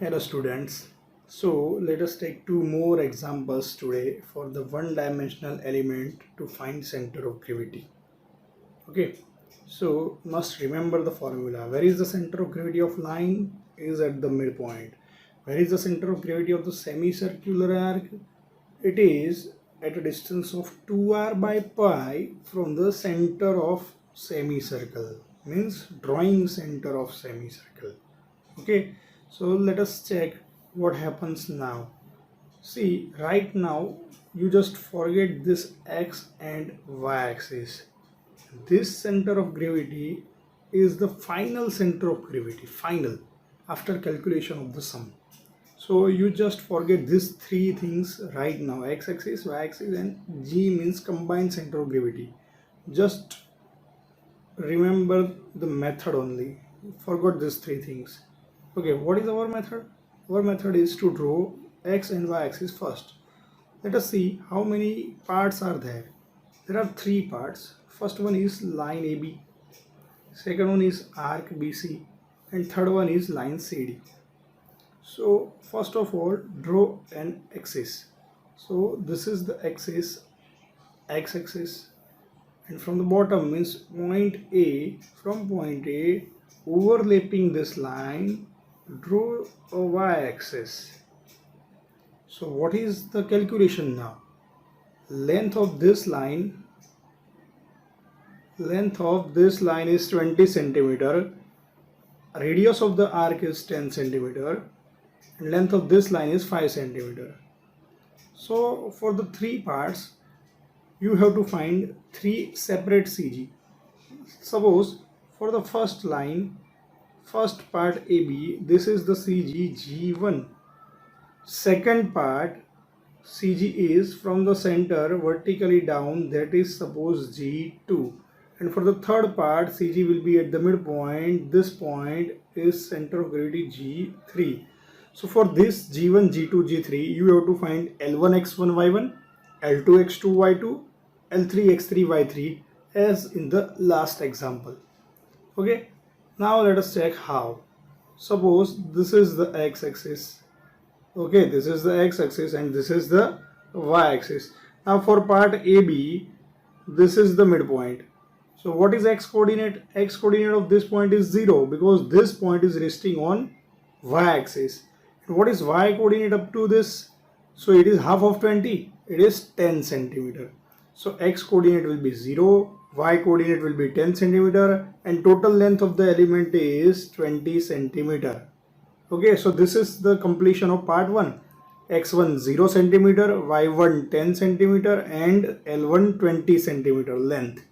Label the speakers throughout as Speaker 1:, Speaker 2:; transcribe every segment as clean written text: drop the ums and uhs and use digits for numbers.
Speaker 1: Hello students. So let us take two more examples today for the one-dimensional element to find center of gravity. Okay. So must remember the formula. Where is the center of gravity of line? Is at the midpoint. Where is the center of gravity of the semicircular arc? It is at a distance of 2r by pi from the center of semicircle. Means drawing center of semicircle. Okay, so let us check what happens now. See, right now you just forget this x and y axis. This center of gravity is the final center of gravity, final, after calculation of the sum. So you just forget these three things right now: x axis, y axis, and g means combined center of gravity. Just remember the method only. Forgot these three things. Okay, what is our method? Our method is to draw x and y axis first. Let us see how many parts are there. There are three parts. First one is line AB, second one is arc BC, and third one is line CD. So first of all, draw an axis. So this is the axis, x-axis, and from the bottom means point A. From point A, overlapping this line, draw a y-axis. So what is the calculation now? Length of this line is 20 centimeter, radius of the arc is 10 centimeter, and length of this line is 5 centimeter. So for the three parts you have to find three separate CG. Suppose for the first line, first part AB, this is the CG G1. Second part CG is from the center vertically down, that is suppose G2. And for the third part, CG will be at the midpoint. This point is center of gravity G3. So for this G1, G2, G3, you have to find L1, X1, Y1, L2, X2, Y2, L3, X3, Y3 as in the last example. Okay, now let us check how. Suppose this is the x-axis. Okay, this is the x-axis and this is the y-axis. Now for part AB, this is the midpoint. So what is x coordinate? X coordinate of this point is 0 because this point is resting on y-axis. And what is y coordinate up to this? So it is half of 20. It is 10 centimeter. So x coordinate will be 0, y coordinate will be 10 centimeter, and total length of the element is 20 centimeter. Okay, so this is the completion of part 1. x1 0 centimeter, y1 10 centimeter, and l1 20 centimeter length.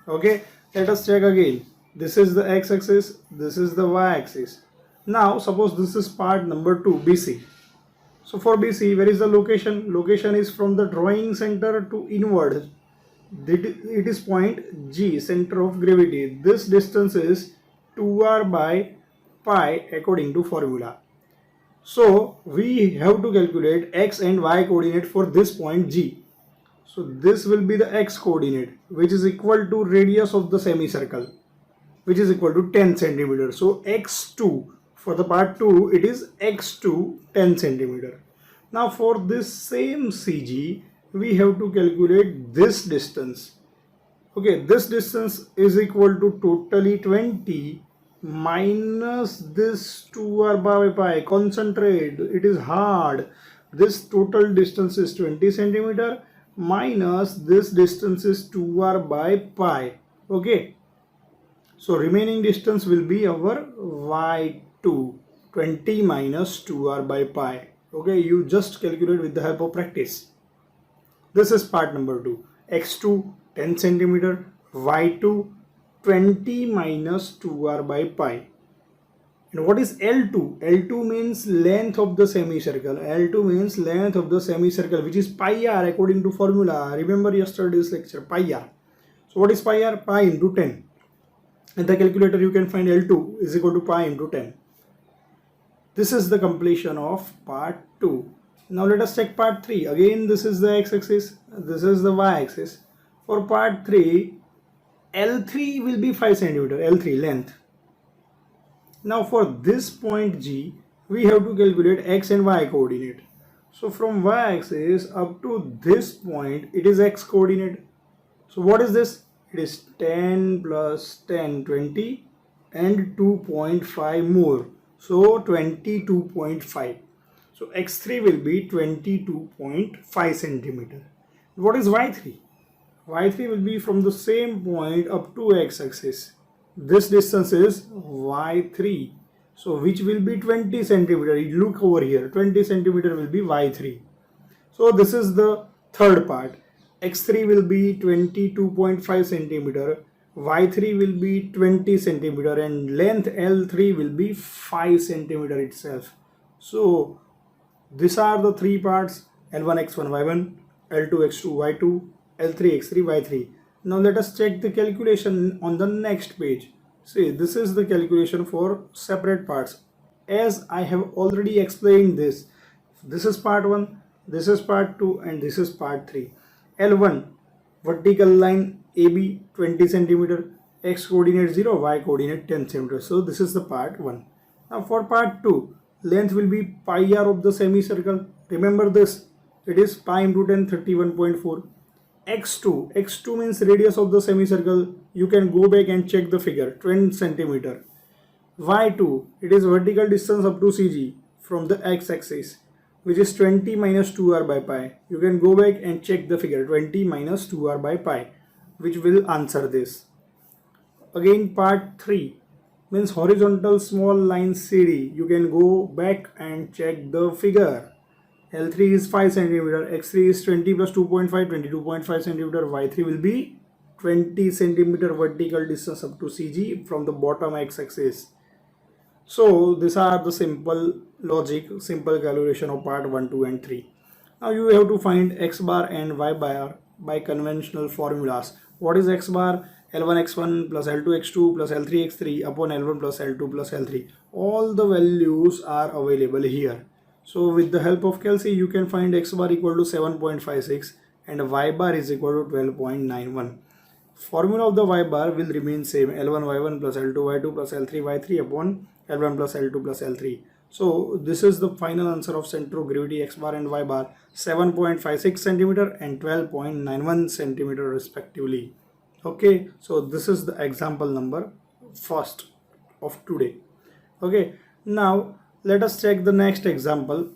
Speaker 1: Okay, let us check again. This is the x-axis, this is the y-axis. Now suppose this is part number 2, BC. So for BC, where is the location? Location is from the drawing center to inward. It is point G, center of gravity. This distance is 2r by pi according to formula. So we have to calculate x and y coordinate for this point G. So this will be the x coordinate, which is equal to radius of the semicircle, which is equal to 10 centimeter. So x2, for the part 2, it is x2 10 centimeter. Now for this same CG, we have to calculate this distance. Okay, this distance is equal to totally 20 minus this 2r by pi. Concentrate, it is hard. This total distance is 20 centimeter minus this distance is 2r by pi. Okay, so remaining distance will be our y2, 20 minus 2r by pi. Okay, you just calculate with the help of practice. This is part number 2. x2 10 centimeter, y2 20 minus 2r by pi. And what is L2? L2 means length of the semicircle. L2 means length of the semicircle, which is pi r according to formula. Remember yesterday's lecture, pi r. So what is pi r? Pi into 10. In the calculator you can find L2 is equal to pi into 10. This is the completion of part 2. Now let us check part 3. Again this is the x-axis, this is the y-axis. For part 3, L3 will be 5 centimeter, L3 length. Now for this point G, we have to calculate x and y coordinate. So from y axis up to this point it is x coordinate. So what is this? It is 10 plus 10, 20 and 2.5 more. So 22.5. So x3 will be 22.5 centimeter. What is y3? Y3 will be from the same point up to x-axis. This distance is y3. So which will be 20 centimeter. You look over here. 20 centimeter will be y3. So this is the third part. X3 will be 22.5 centimeter. Y3 will be 20 centimeter and length L3 will be 5 centimeter itself. So these are the three parts: L1 x1 y1, L2 x2 y2, L3 x3 y3. Now let us check the calculation on the next page. See, this is the calculation for separate parts. As I have already explained this is part 1, this is part 2 and this is part 3. L1, vertical line AB 20 centimeter, x coordinate 0, y coordinate 10 centimeter. So this is the part 1. Now for part 2, length will be pi r of the semicircle. Remember this, it is pi into 10, 31.4. x2 means radius of the semicircle. You can go back and check the figure, 20 centimeter. y2, it is vertical distance up to CG from the x-axis, which is 20 minus 2r by pi. You can go back and check the figure, 20 minus 2r by pi, which will answer this. Again part 3 means horizontal small line CD. You can go back and check the figure. L3 is 5 centimeter, x3 is 20 plus 2.5, 22.5 centimeter, y3 will be 20 centimeter vertical distance up to CG from the bottom x-axis. So these are the simple logic, simple calculation of part 1, 2 and 3. Now you have to find x bar and y bar by conventional formulas. What is x bar? L1 x1 plus L2 x2 plus L3 x3 upon L1 plus L2 plus L3. All the values are available here. So with the help of calci you can find x bar equal to 7.56 and y bar is equal to 12.91. Formula of the y bar will remain same, L1 y1 plus L2 y2 plus L3 y3 upon L1 plus L2 plus L3. So this is the final answer of center of gravity x bar and y bar, 7.56 centimeter and 12.91 centimeter respectively. Okay, so this is the example number first of today. Okay, now let us check the next example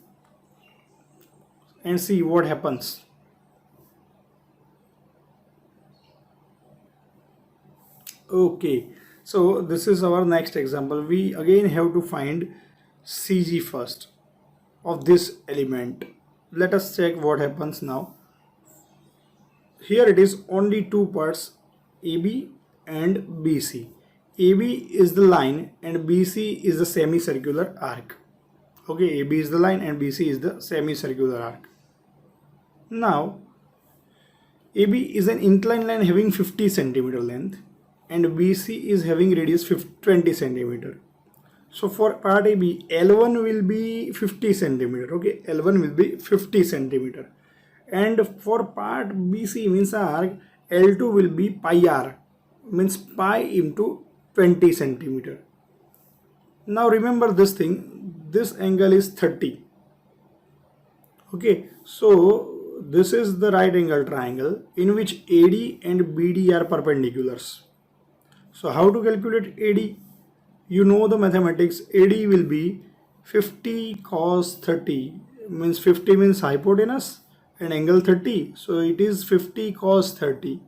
Speaker 1: and see what happens. Okay, so this is our next example. We again have to find CG first of this element. Let us check what happens now. Here it is only two parts, AB and BC. AB is the line and BC is the semicircular arc. Okay, AB is the line and BC is the semicircular arc. Now AB is an inclined line having 50 centimeter length and BC is having radius 20 centimeter. So for part AB, L1 will be 50 centimeter. Okay, L1 will be 50 centimeter. And for part BC means arc, L2 will be pi r, means pi into 20 centimeter. Now remember this thing, this angle is 30. Okay, so this is the right angle triangle in which AD and BD are perpendiculars. So how to calculate AD? You know the mathematics. AD will be 50 cos 30, means 50 means hypotenuse and angle 30. So it is 50 cos 30,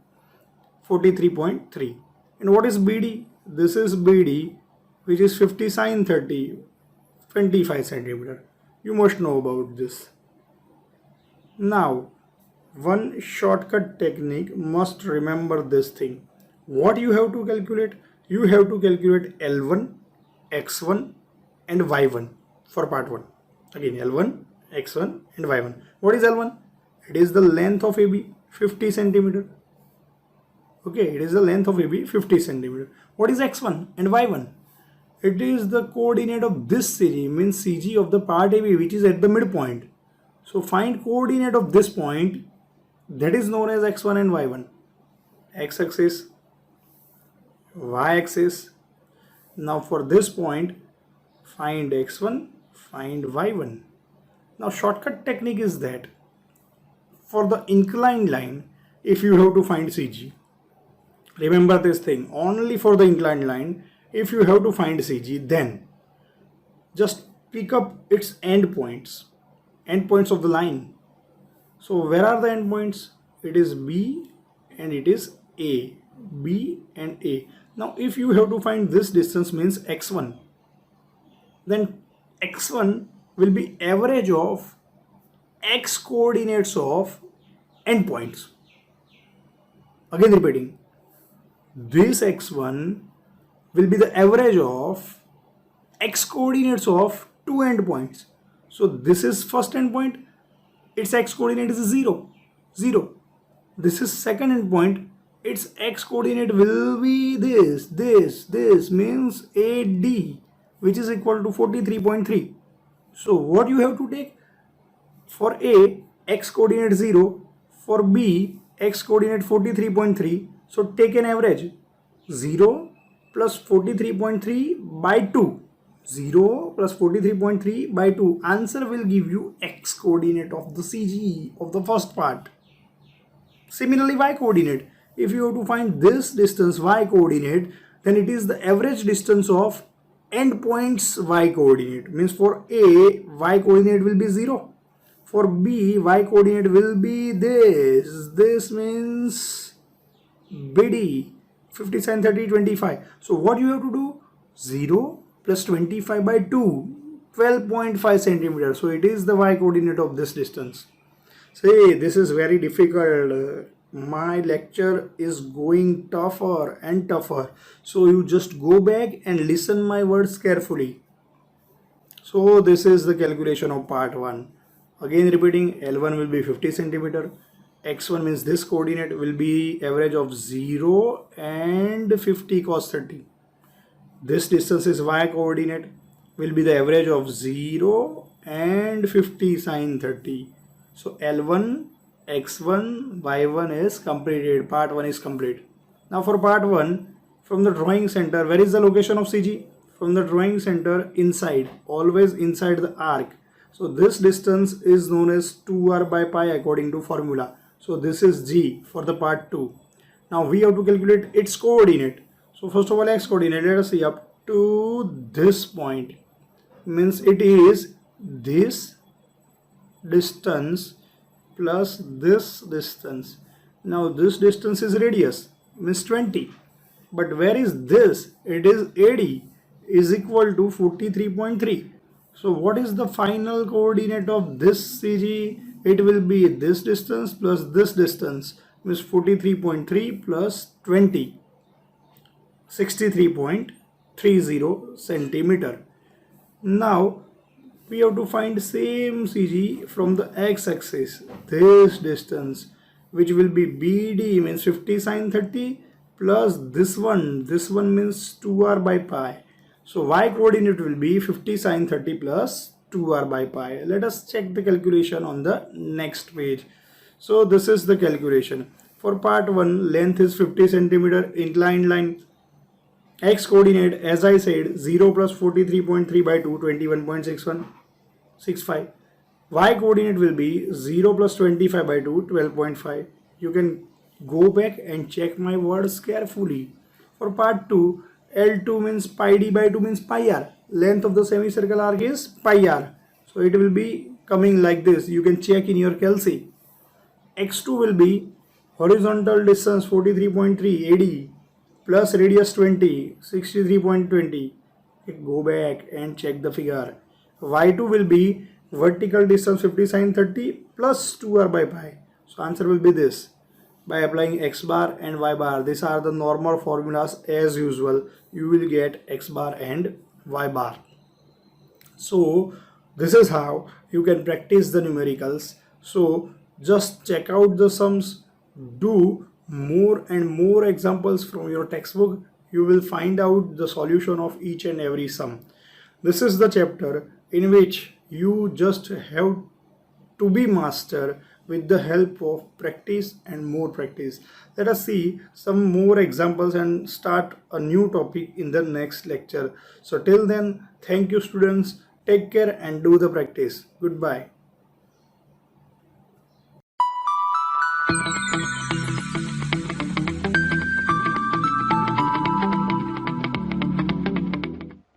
Speaker 1: 43.3. And what is BD? This is BD, which is 50 sin 30, 25 centimeter. You must know about this. Now, one shortcut technique, must remember this thing. What you have to calculate? You have to calculate L1, X1 and Y1 for part 1. Again, L1, X1 and Y1. What is L1? It is the length of AB, 50 centimeter. Okay, it is the length of AB, 50 centimeter. What is X1 and Y1? It is the coordinate of this CG, means CG of the part AB, which is at the midpoint. So find coordinate of this point, that is known as X1 and Y1. X-axis, Y-axis. Now for this point, find X1, find y1. Now shortcut technique is that for the inclined line, if you have to find CG, remember this thing, only for the inclined line, if you have to find CG, then just pick up its endpoints of the line. So where are the endpoints? It is B and it is A. B and A. Now if you have to find this distance means x1, then x1 will be average of x coordinates of endpoints. Again repeating, this x1 will be the average of x coordinates of two endpoints. So this is first endpoint, its x coordinate is 0, 0. This is second endpoint, its x coordinate will be this means AD, which is equal to 43.3. So what you have to take? For A, x coordinate 0, for B, x coordinate 43.3. So take an average, 0 plus 43.3 by 2. 0 plus 43.3 by 2. Answer will give you x coordinate of the CG of the first part. Similarly, y coordinate. If you have to find this distance y coordinate, then it is the average distance of endpoints y coordinate. Means for A, y coordinate will be 0. For B, y coordinate will be this. This means BD, 50 sin 30, 25. So what you have to do? 0 plus 25 by 2, 12.5 centimeters. So it is the y coordinate of this distance. Say, this is very difficult. My lecture is going tougher and tougher. So you just go back and listen my words carefully. So this is the calculation of part 1. Again repeating, L1 will be 50 centimeter. X1 means this coordinate will be average of 0 and 50 cos 30. This distance is y coordinate, will be the average of 0 and 50 sin 30. So L1, X1, Y1 is completed. Part 1 is complete. Now for part 1, from the drawing center, where is the location of CG? From the drawing center, inside, always inside the arc. So this distance is known as 2r by pi according to formula. So this is G for the part 2. Now we have to calculate its coordinate. So first of all, x coordinate, let us see up to this point. Means it is this distance plus this distance. Now this distance is radius, means 20. But where is this? It is AD is equal to 43.3. So what is the final coordinate of this CG? It will be this distance plus this distance, means 43.3 plus 20, 63.30 centimeter. Now we have to find same CG from the x-axis, this distance, which will be BD, means 50 sin 30 plus this one means 2r by pi. So y coordinate will be 50 sin 30 plus 2r by pi. Let us check the calculation on the next page. So this is the calculation. For part 1, length is 50 centimeter, inclined line. X coordinate, as I said, 0 plus 43.3 by 2, 21.65. Y coordinate will be 0 plus 25 by 2, 12.5. You can go back and check my words carefully. For part 2, L2 means pi d by 2 means pi r. Length of the semicircle arc is pi r. So it will be coming like this. You can check in your calci. X2 will be horizontal distance 43.3 AD plus radius 20, 63.20. Go back and check the figure. Y2 will be vertical distance 50 sin 30 plus 2r by pi. So answer will be this. By applying x bar and y bar, these are the normal formulas as usual. You will get x bar and y bar. So this is how you can practice the numericals. So just check out the sums, do more and more examples from your textbook. You will find out the solution of each and every sum. This is the chapter in which you just have to be master with the help of practice and more practice. Let us see some more examples and start a new topic in the next lecture. So till then, thank you students. Take care and do the practice. Goodbye.